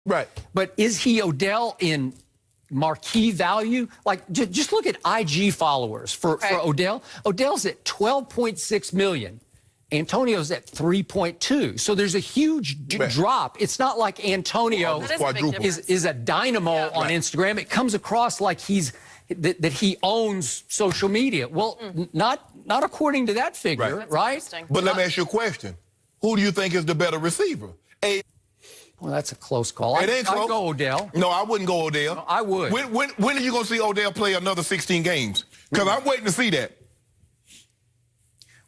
Right. But is he Odell in marquee value? Like, just look at IG followers for Odell. Odell's at 12.6 million. Antonio's at 3.2. So there's a huge drop. It's not like Antonio is a dynamo on Instagram. It comes across like that he owns social media. Well, not according to that figure, right? But let me ask you a question. Who do you think is the better receiver? Well, that's a close call. It ain't close. I'd go Odell. No, I wouldn't go Odell. No, I would. When are you going to see Odell play another 16 games? Because I'm waiting to see that.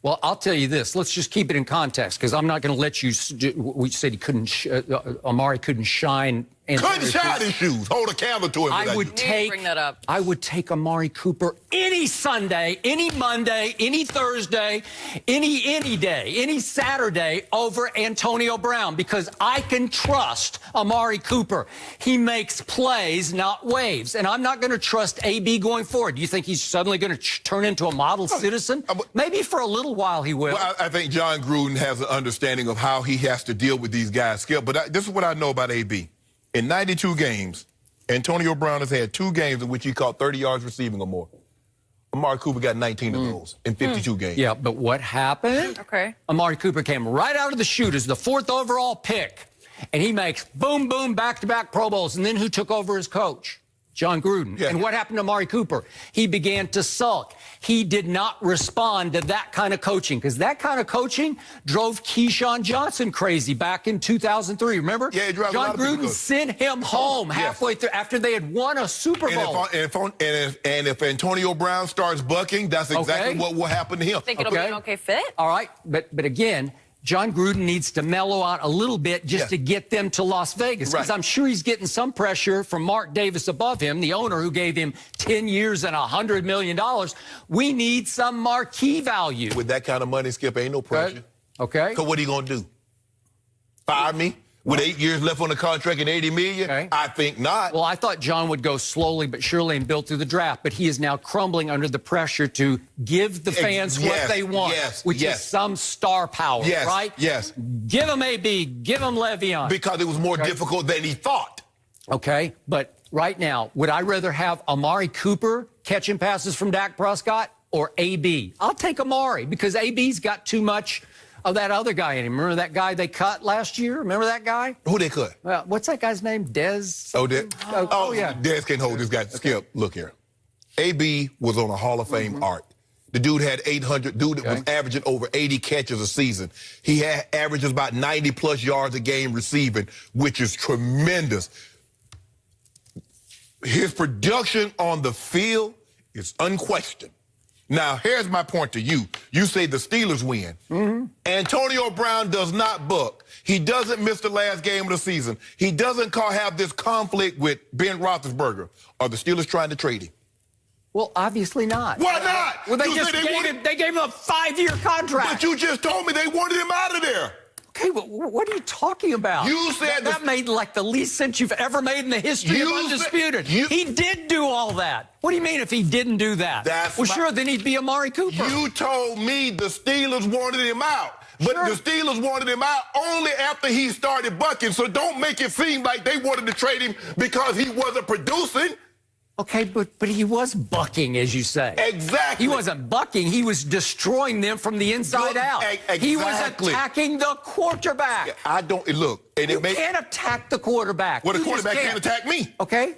Well, I'll tell you this. Let's just keep it in context, because I'm not going to let you. We said he couldn't. Amari couldn't shine. Couldn't shine his shoes. Hold a candle to him. I would take Amari Cooper any Sunday, any Monday, any Thursday, any day, any Saturday over Antonio Brown, because I can trust Amari Cooper. He makes plays, not waves, and I'm not going to trust AB going forward. Do you think he's suddenly going to turn into a model citizen? Maybe for a little while he will. Well, I think John Gruden has an understanding of how he has to deal with these guys' skill. But this is what I know about AB. In 92 games, Antonio Brown has had 2 games in which he caught 30 yards receiving or more. Amari Cooper got 19 of those in 52 games. Yeah, but what happened? Amari Cooper came right out of the chute as the 4th overall pick, and he makes boom, boom, back-to-back Pro Bowls. And then who took over as coach? John Gruden. Yeah. And what happened to Amari Cooper? He began to sulk. He did not respond to that kind of coaching, because that kind of coaching drove Keyshawn Johnson crazy back in 2003. Remember? Yeah, it drove John Gruden sent him home halfway through after they had won a Super Bowl. And if Antonio Brown starts bucking, that's exactly what will happen to him. Think it'll be an okay fit? All right, but again, John Gruden needs to mellow out a little bit just to get them to Las Vegas, because I'm sure he's getting some pressure from Mark Davis above him, the owner who gave him 10 years and $100 million. We need some marquee value. With that kind of money, Skip, ain't no pressure. Okay. So what are you going to do? Fire me? With 8 years left on the contract and $80 million? I think not. Well, I thought John would go slowly but surely and build through the draft, but he is now crumbling under the pressure to give the fans what they want, which is some star power, right? Yes. Give him AB, give him Le'Veon. Because it was more difficult than he thought. Okay, but right now, would I rather have Amari Cooper catching passes from Dak Prescott or AB? I'll take Amari, because AB's got too much of that other guy in him. Remember that guy they cut last year? Remember that guy? Who they cut? Well, what's that guy's name? Dez? Oh, yeah. Dez can hold this guy. Skip, look here. AB was on a Hall of Fame arc. The dude had 800. Dude was averaging over 80 catches a season. He had averages about 90-plus yards a game receiving, which is tremendous. His production on the field is unquestioned. Now, here's my point to you. You say the Steelers win. Antonio Brown does not buck. He doesn't miss the last game of the season. He doesn't have this conflict with Ben Roethlisberger. Are the Steelers trying to trade him? Well, obviously not. Why not? Well, they gave him a 5-year contract. But you just told me they wanted him out of there. Okay, but what are you talking about? You said that made like the least sense you've ever made in the history of Undisputed. He did do all that. What do you mean if he didn't do that? Sure, then he'd be Amari Cooper. You told me the Steelers wanted him out. But the Steelers wanted him out only after he started bucking. So don't make it seem like they wanted to trade him because he wasn't producing. Okay, but he was bucking, as you say. Exactly. He wasn't bucking. He was destroying them from the inside out. Exactly. He was attacking the quarterback. I don't, look. You can't attack the quarterback. Well, the quarterback can't attack me. Okay.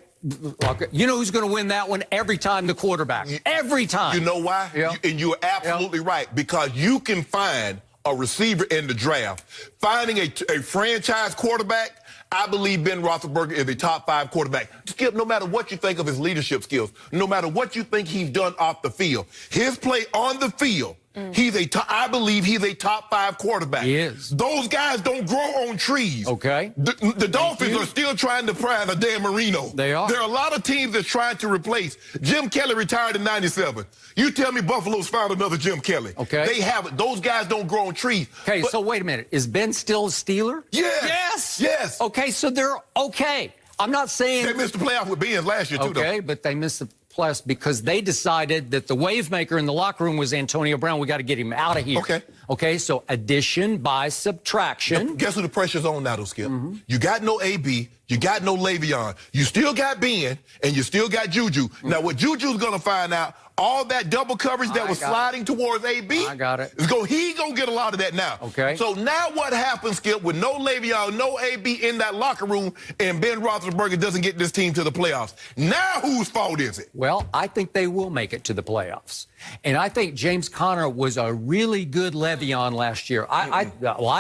You know who's going to win that one every time? The quarterback. Every time. You know why? And you're absolutely right. Because you can find a receiver in the draft. Finding a franchise quarterback, I believe Ben Roethlisberger is a top 5 quarterback. Skip, no matter what you think of his leadership skills, no matter what you think he's done off the field, his play on the field, I believe he's a top 5 quarterback. He is. Those guys don't grow on trees. Okay. The Dolphins are still trying to find a Dan Marino. They are. There are a lot of teams that's trying to replace. Jim Kelly retired in '97. You tell me Buffalo's found another Jim Kelly. Okay. They haven't. Those guys don't grow on trees. Okay, so wait a minute. Is Ben still a Steeler? Yes. Yes. Okay, so they're okay. I'm not saying... They missed the playoff with Ben last year, too, though. Okay, but they missed the plus because they decided that the wave maker in the locker room was Antonio Brown. We got to get him out of here. Okay, so addition by subtraction. Guess who the pressure's on now, though, Skip? You got no AB, you got no Le'Veon, you still got Ben, and you still got Juju. Now, what Juju's going to find out, all that double coverage that was sliding towards AB, I got it. He's going to get a lot of that now. Okay. So now what happens, Skip, with no Le'Veon, no AB in that locker room, and Ben Roethlisberger doesn't get this team to the playoffs? Now whose fault is it? Well, I think they will make it to the playoffs. And I think James Conner was a really good Le'Veon last year. I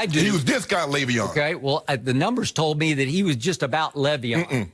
do. He was discount Le'Veon. Okay, well, the numbers told me that he was just about Le'Veon.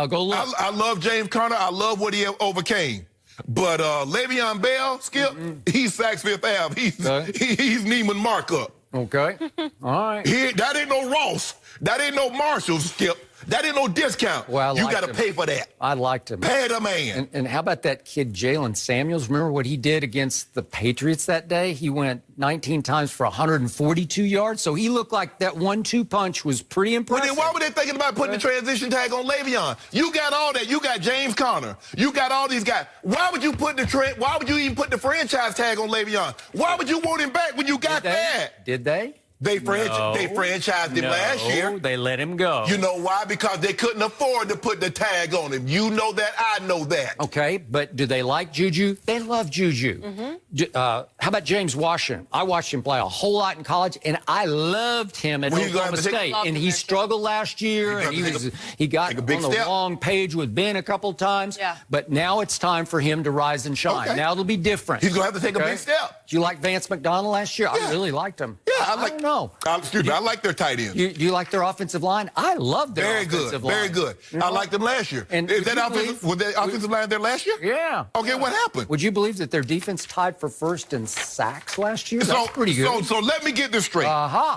Go look. I love James Conner. I love what he overcame. But Le'Veon Bell, Skip, he's Saks Fifth Ave. He's Neiman Markup. Okay. All right. That ain't no Ross. That ain't no Marshalls, Skip. That ain't no discount. Well, you got to pay for that. I liked him. Pay the man. And how about that kid, Jalen Samuels? Remember what he did against the Patriots that day? He went 19 times for 142 yards. So he looked like that 1-2 punch was pretty impressive. Well, then why were they thinking about putting the transition tag on Le'Veon? You got all that. You got James Conner. You got all these guys. Why would you Why would you even put the franchise tag on Le'Veon? Why would you want him back when you got that? Did they? They franchised him last year. They let him go. You know why? Because they couldn't afford to put the tag on him. You know that. I know that. Okay, but do they like Juju? They love Juju. How about James Washington? I watched him play a whole lot in college, and I loved him at Oklahoma State. And he struggled last year, and he got on the wrong page with Ben a couple times. Yeah. But now it's time for him to rise and shine. Now it'll be different. He's going to have to take a big step. Did you like Vance McDonald last year? Yeah. I really liked him. Yeah, I don't know. Excuse me, I like their tight ends. You like their offensive line? I love their offensive line. Very good. You know? I liked them last year. And was that offensive line there last year? Yeah. Okay, what happened? Would you believe that their defense tied for first in sacks last year? That's pretty good. So let me get this straight.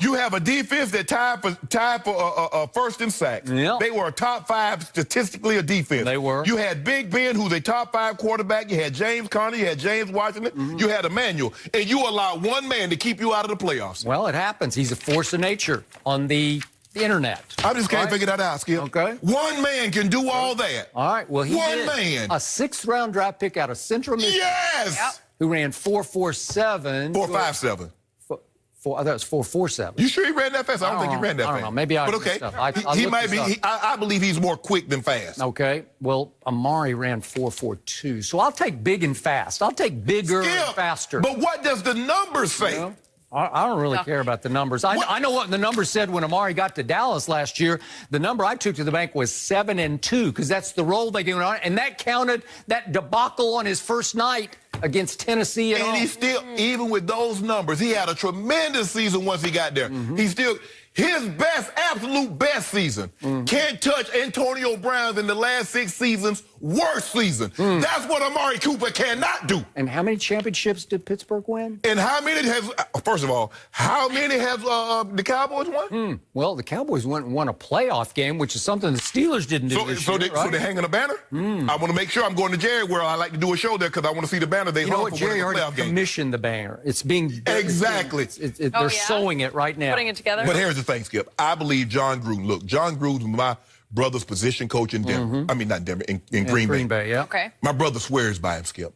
You have a defense that tied for first in sacks. Yep. They were a top 5 statistically a defense. They were. You had Big Ben, who's a top 5 quarterback. You had James Conner. You had James Washington. You had Emmanuel. And you allowed one man to keep you out of the playoffs. Well, it happens. He's a force of nature on the internet. I just can't figure that out, Skip. Okay. One man can do all that. All right. Well, he did. Man. A 6th-round draft pick out of Central Michigan. Yes. Yep. Who ran 4.47. 4.57. I thought it was 4.47. You sure he ran that fast? I don't think he ran that fast. I don't know. Maybe I. But okay, he might be. I believe he's more quick than fast. Okay. Well, Amari ran 4.42. So I'll take big and fast. I'll take bigger and faster. But what does the numbers say? You know? I don't really care about the numbers. I know what the numbers said when Amari got to Dallas last year. The number I took to the bank was 7-2 because that's the role they gave him on, and that counted that debacle on his first night against Tennessee. And he still, even with those numbers, he had a tremendous season once he got there. He still. His best, absolute best season. Can't touch Antonio Brown's in the last 6 seasons' worst season. That's what Amari Cooper cannot do. And how many championships did Pittsburgh win? And how many has, first of all, how many have the Cowboys won? Well, the Cowboys went and won a playoff game, which is something the Steelers didn't do this year, So they're hanging a banner? I want to make sure I'm going to Jerry where I like to do a show there because I want to see the banner they hung for Jerry winning the playoff already game. commissioned the banner. It's being Exactly. They're sewing it right now. Putting it together. But here's the thing, Skip. I believe John Gruden. Look, John Gruden was my brother's position coach in Denver. I mean, not Denver, in Green Bay. Yeah. Okay. My brother swears by him, Skip.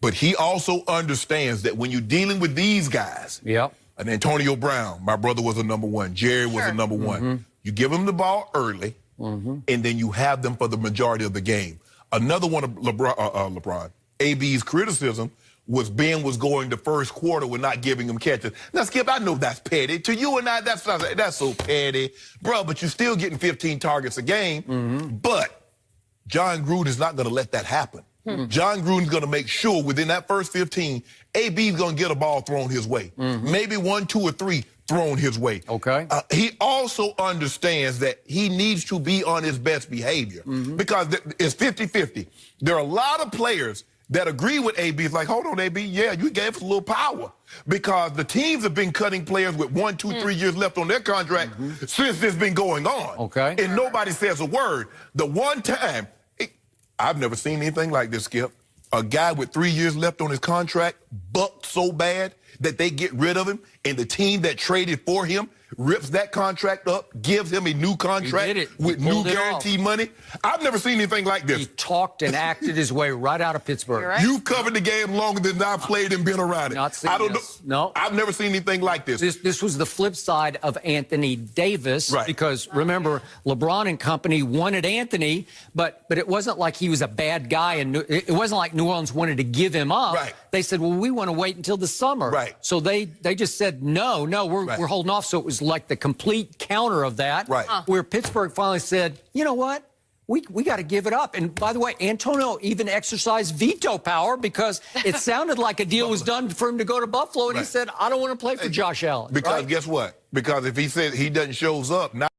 But he also understands that when you're dealing with these guys, and Antonio Brown, my brother was a number 1. Jerry was a number 1. You give them the ball early, and then you have them for the majority of the game. Another one of LeBron, AB's criticism was Ben was going the first quarter with not giving him catches. Now, Skip, I know that's petty. To you and I, that's so petty. Bro, but you're still getting 15 targets a game. But John Gruden is not going to let that happen. John Gruden's going to make sure within that first 15, AB's going to get a ball thrown his way. Maybe 1, 2, or 3 thrown his way. Okay. He also understands that he needs to be on his best behavior because it's 50-50. There are a lot of players that agree with AB. It's like, hold on, AB, yeah, you gave us a little power. Because the teams have been cutting players with 1, 2, 3 years left on their contract since this been going on. Okay. And nobody says a word. The one time, I've never seen anything like this, Skip. A guy with 3 years left on his contract bucked so bad that they get rid of him, and the team that traded for him rips that contract up, gives him a new contract with new guaranteed money. I've never seen anything like this. He talked and acted his way right out of Pittsburgh. Right. You've covered the game longer than I've played and been around it. I don't know. No. I've never seen anything like this. This was the flip side of Anthony Davis, right. Because remember, LeBron and company wanted Anthony, but it wasn't like he was a bad guy, and it wasn't like New Orleans wanted to give him up. Right. They said, well, we want to wait until the summer. Right. So they just said, no, we're holding off. So it was like the complete counter of that, right. Where Pittsburgh finally said, you know what? We got to give it up. And by the way, Antonio even exercised veto power because it sounded like a deal was done for him to go to Buffalo. And he said, I don't want to play for Josh Allen. Because right? guess what? Because if he says he doesn't shows up, now